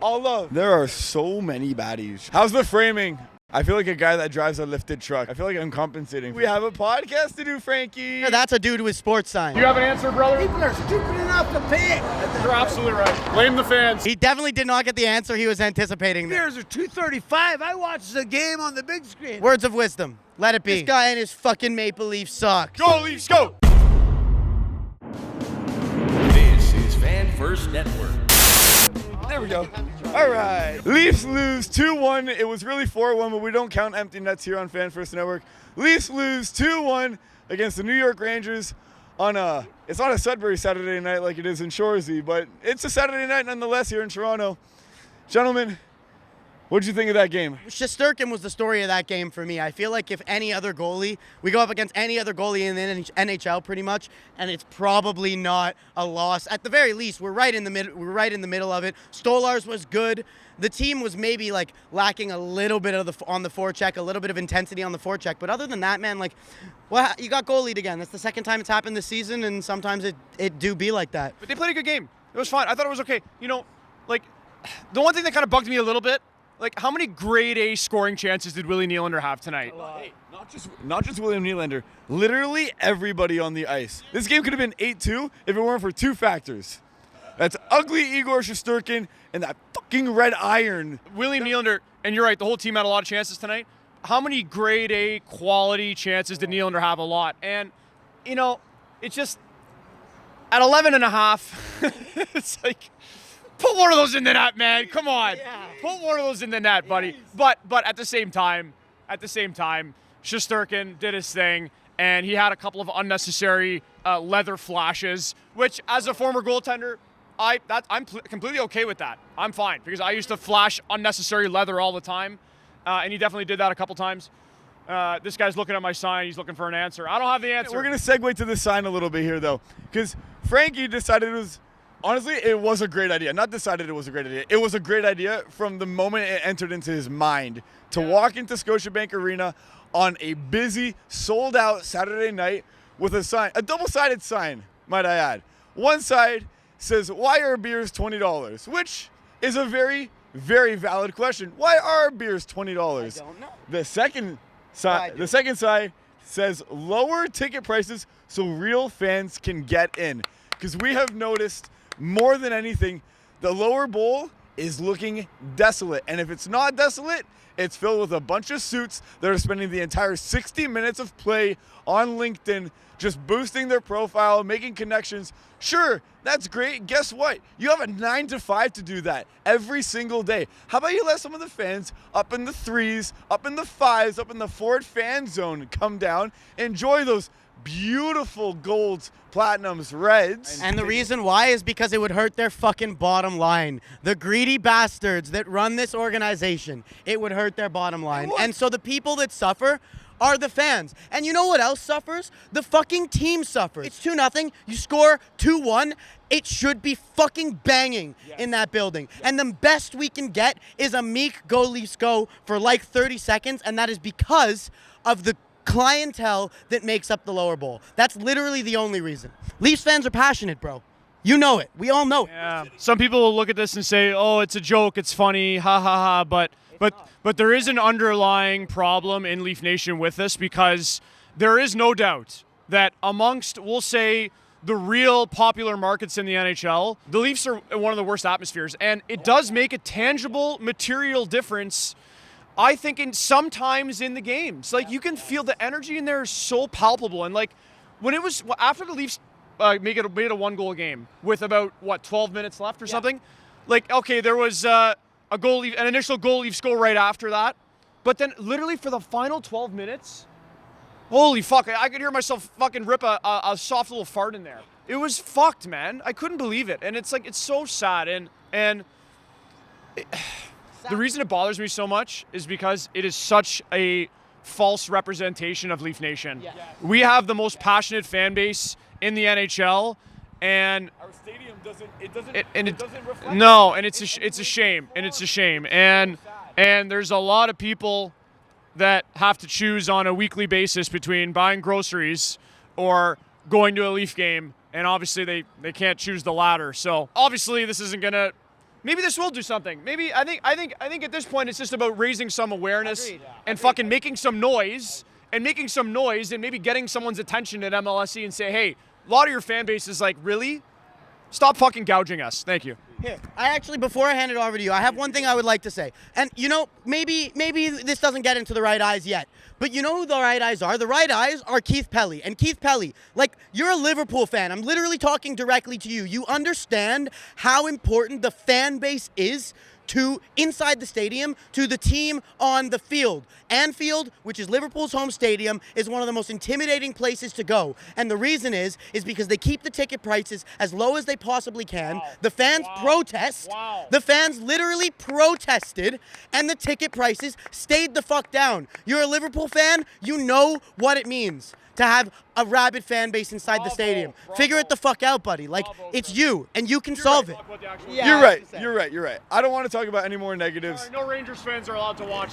All love. There are so many baddies. How's the framing? I feel like a guy that drives a lifted truck. I feel like I'm compensating. We have a podcast to do, Frankie. Yeah, that's a dude with sports sign. You have an answer, brother? People are stupid enough to pick. You're absolutely right. Blame the fans. He definitely did not get the answer he was anticipating. Beers are $2.35. I watched the game on the big screen. Words of wisdom. Let it be. This guy and his fucking Maple Leaf socks. Go, Leafs, go! This is Fan First Network. There we go. All right. Leafs lose 2-1. It was really 4-1, but we don't count empty nets here on Fan First Network. Leafs lose 2-1 against the New York Rangers on it's not a Sudbury Saturday night like it is in Shoresy, but it's a Saturday night nonetheless here in Toronto. Gentlemen, what did you think of that game? Shesterkin was the story of that game for me. I feel like if any other goalie, we go up against any other goalie in the NHL pretty much, and it's probably not a loss. At the very least, we're right in the middle of it. Stolarz was good. The team was maybe like lacking a little bit of on the forecheck, a little bit of intensity on the forecheck. But other than that, man, like, well, you got goalied again. That's the second time it's happened this season, and sometimes it do be like that. But they played a good game. It was fine. I thought it was okay. You know, like, the one thing that kind of bugged me a little bit, like, how many grade A scoring chances did Willie Nylander have tonight? Hey, not just William Nylander. Literally everybody on the ice. This game could have been 8-2 if it weren't for two factors. That's ugly Igor Shesterkin and that fucking red iron. Willie Nylander, and you're right, the whole team had a lot of chances tonight. How many grade A quality chances did Nylander have? A lot. And, you know, it's just, at 11 and a half, it's like, put one of those in the net, man. Come on. Yeah. Put one of those in the net, buddy. But at the same time, Shesterkin did his thing, and he had a couple of unnecessary leather flashes, which, as a former goaltender, I'm completely okay with that. I'm fine, because I used to flash unnecessary leather all the time, and he definitely did that a couple times. This guy's looking at my sign. He's looking for an answer. I don't have the answer. We're going to segue to the sign a little bit here, though, because Frankie decided honestly, it was a great idea. Not decided it was a great idea. It was a great idea from the moment it entered into his mind to walk into Scotiabank Arena on a busy, sold-out Saturday night with a sign, a double-sided sign, might I add. One side says, "Why are beers $20?" Which is a very, very valid question. Why are beers $20? I don't know. The second side says, "Lower ticket prices so real fans can get in." Because we have noticed more than anything, the lower bowl is looking desolate. And if it's not desolate, it's filled with a bunch of suits that are spending the entire 60 minutes of play on LinkedIn, just boosting their profile, making connections. Sure, that's great. Guess what? You have a 9 to 5 to do that every single day. How about you let some of the fans up in the 3s, up in the 5s, up in the Ford fan zone come down, enjoy those beautiful golds, platinums, reds. And the reason why is because it would hurt their fucking bottom line. The greedy bastards that run this organization, it would hurt their bottom line. And so the people that suffer are the fans. And you know what else suffers? The fucking team suffers. It's 2-0. You score 2-1. It should be fucking banging in that building. And the best we can get is a meek "Go Leafs go" for like 30 seconds, and that is because of the clientele that makes up the lower bowl. That's literally the only reason. Leafs fans are passionate, bro. You know it. We all know it. Yeah. Some people will look at this and say, "Oh, it's a joke. It's funny. Ha ha ha." But there is an underlying problem in Leaf Nation with this, because there is no doubt that amongst, we'll say, the real popular markets in the NHL, the Leafs are one of the worst atmospheres, and it does make a tangible material difference, I think, sometimes in the games. Like, you can feel the energy in there is so palpable. And like, when it was after the Leafs made it a 1-goal game with about 12 minutes left or something, like, okay, there was an initial goal Leafs goal right after that, but then literally for the final 12 minutes, holy fuck, I could hear myself fucking rip a soft little fart in there. It was fucked, man. I couldn't believe it, and it's like, it's so sad. The reason it bothers me so much is because it is such a false representation of Leaf Nation. Yeah. We have the most passionate fan base in the NHL, and our stadium doesn't reflect. No, and it's a shame, and there's a lot of people that have to choose on a weekly basis between buying groceries or going to a Leaf game, and obviously they can't choose the latter. So obviously this isn't gonna maybe this will do something. Maybe I think at this point it's just about raising some awareness and fucking making some noise and maybe getting someone's attention at MLSE and say, hey, a lot of your fan base is like, really? Stop fucking gouging us. Thank you. Here, before I hand it over to you, I have one thing I would like to say. And, maybe this doesn't get into the right eyes yet. But you know who the right eyes are? The right eyes are Keith Pelly. And Keith Pelly, you're a Liverpool fan. I'm literally talking directly to you. You understand how important the fan base is to inside the stadium, to the team on the field. Anfield, which is Liverpool's home stadium, is one of the most intimidating places to go. And the reason is because they keep the ticket prices as low as they possibly can. Wow. The fans protest. Wow. The fans literally protested, and the ticket prices stayed the fuck down. You're a Liverpool fan, you know what it means to have a rabid fan base inside the stadium. Figure it the fuck out, buddy. It's you, and you can solve it. You're right. I don't want to talk about any more negatives. Sorry, no Rangers fans are allowed to watch.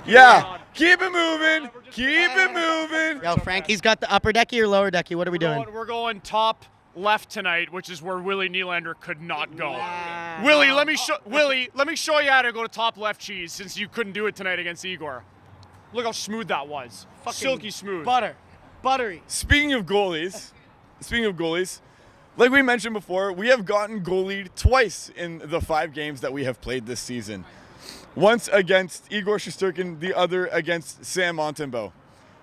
Keep it moving. Keep it moving. Yo, Frankie's got the upper decky or lower decky. What are we doing? We're going top left tonight, which is where Willie Nylander could not go. Willie, let me show you how to go to top left cheese since you couldn't do it tonight against Igor. Look how smooth that was. Fucking silky smooth. Buttery. Speaking of goalies, like we mentioned before, we have gotten goalied twice in the 5 games that we have played this season. Once against Igor Shesterkin, the other against Sam Montembeault.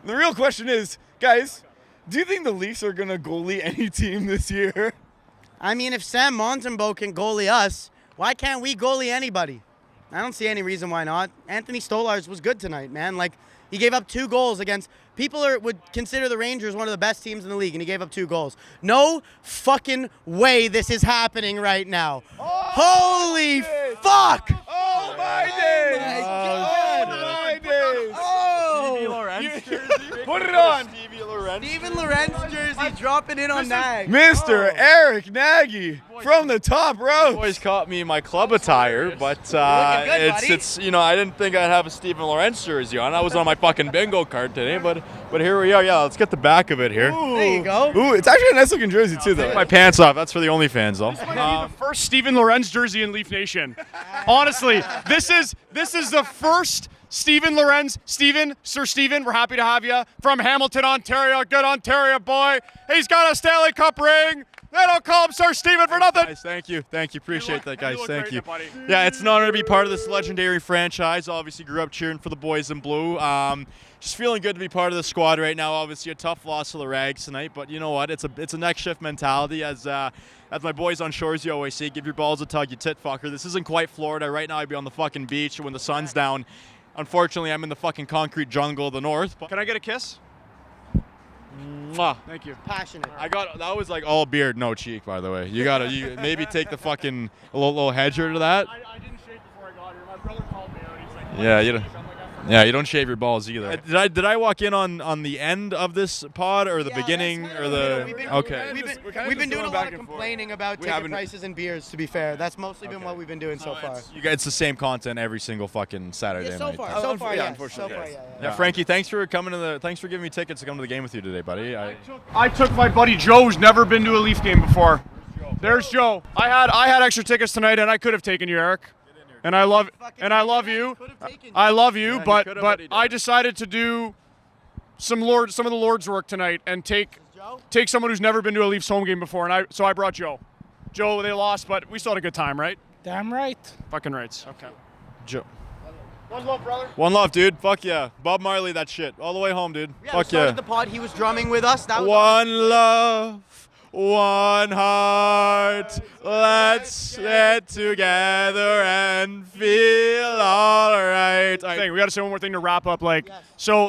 The real question is, guys, do you think the Leafs are going to goalie any team this year? I mean, if Sam Montembeault can goalie us, why can't we goalie anybody? I don't see any reason why not. Anthony Stolarz was good tonight, man. He gave up 2 goals against people would consider the Rangers one of the best teams in the league, and he gave up 2 goals. No fucking way this is happening right now. Holy fuck! Oh my days! Put it on! Steven Lorenz jersey dropping in on Nagy. Mr. Erik Nagy from the top row. Boys caught me in my club attire, but it's I didn't think I'd have a Steven Lorenz jersey on. I was on my fucking bingo card today, but here we are. Yeah, let's get the back of it here. Ooh. There you go. Ooh, it's actually a nice looking jersey too, though. Take my pants off. That's for the OnlyFans, though. This might be the first Steven Lorenz jersey in Leaf Nation. Honestly, this is the first Steven Lorenz. Sir Steven, we're happy to have you from Hamilton, Ontario. Good Ontario boy. He's got a Stanley Cup ring. They don't call him Sir Steven for nothing. Guys, thank you. Appreciate that, guys. Thank you. Yeah, it's an honor to be part of this legendary franchise. Obviously, grew up cheering for the boys in blue. Just feeling good to be part of the squad right now. Obviously, a tough loss to the Rags tonight, but you know what? It's a next shift mentality. As my boys on Shores, you always say, give your balls a tug, you tit fucker. This isn't quite Florida. Right now, I'd be on the fucking beach when the sun's down. Unfortunately, I'm in the fucking concrete jungle of the north. Can I get a kiss? Mwah. Thank you. Passionate. That was like all beard, no cheek, by the way. You maybe take the fucking a little hedger to that. I didn't shave before I got here. My brother called me out. He's like, yeah, you don't shave your balls either. Did I walk in on the end of this pod or the beginning or the? Okay. We've been doing a lot of complaining about ticket prices and beers. To be fair, that's mostly been what we've been doing so far. It's the same content every single fucking Saturday night. So far, unfortunately. Yeah, Frankie, thanks for coming thanks for giving me tickets to come to the game with you today, buddy. I took my buddy Joe, who's never been to a Leaf game before. There's Joe. I had extra tickets tonight, and I could have taken you, Erik. And I love you. I love you, but I decided to do some of the Lord's work tonight and take someone who's never been to a Leafs home game before, and so I brought Joe. Joe, they lost, but we still had a good time, right? Damn right. Fucking rights. Okay. Joe. One love, brother. One love, dude. Fuck yeah. Bob Marley, that shit. All the way home, dude. Yeah, fuck we started the pod. He was drumming with us. That was one love. One heart, let's get together and feel alright. We got to say one more thing to wrap up. So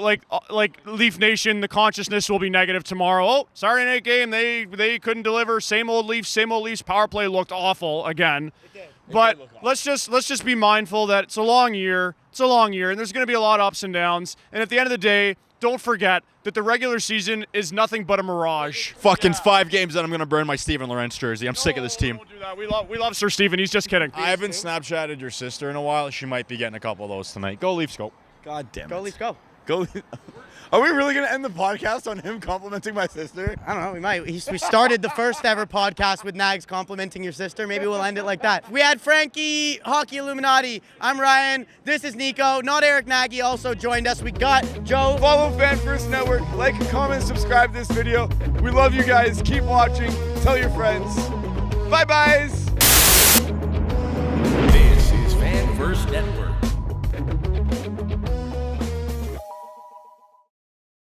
Leaf Nation, the consciousness will be negative tomorrow. Oh, Saturday night game, they couldn't deliver. Same old Leafs. Power play looked awful again. But let's just be mindful that it's a long year. And there's going to be a lot of ups and downs. And at the end of the day, don't forget that the regular season is nothing but a mirage. Fucking 5 games that I'm going to burn my Steven Lorenz jersey. I'm sick of this team. Don't do that. We love Sir Steven. He's just kidding. I haven't Snapchatted your sister in a while. She might be getting a couple of those tonight. Go Leafs, go. God damn it. Go Leafs, go. Go. Are we really going to end the podcast on him complimenting my sister? I don't know. We might. We started the first ever podcast with Nags complimenting your sister. Maybe we'll end it like that. We had Frankie, Hockey Illuminati. I'm Ryan. This is Nicko. Not Erik Nagy also joined us. We got Joe. Follow Fan First Network. Like, comment, subscribe to this video. We love you guys. Keep watching. Tell your friends. Bye, guys.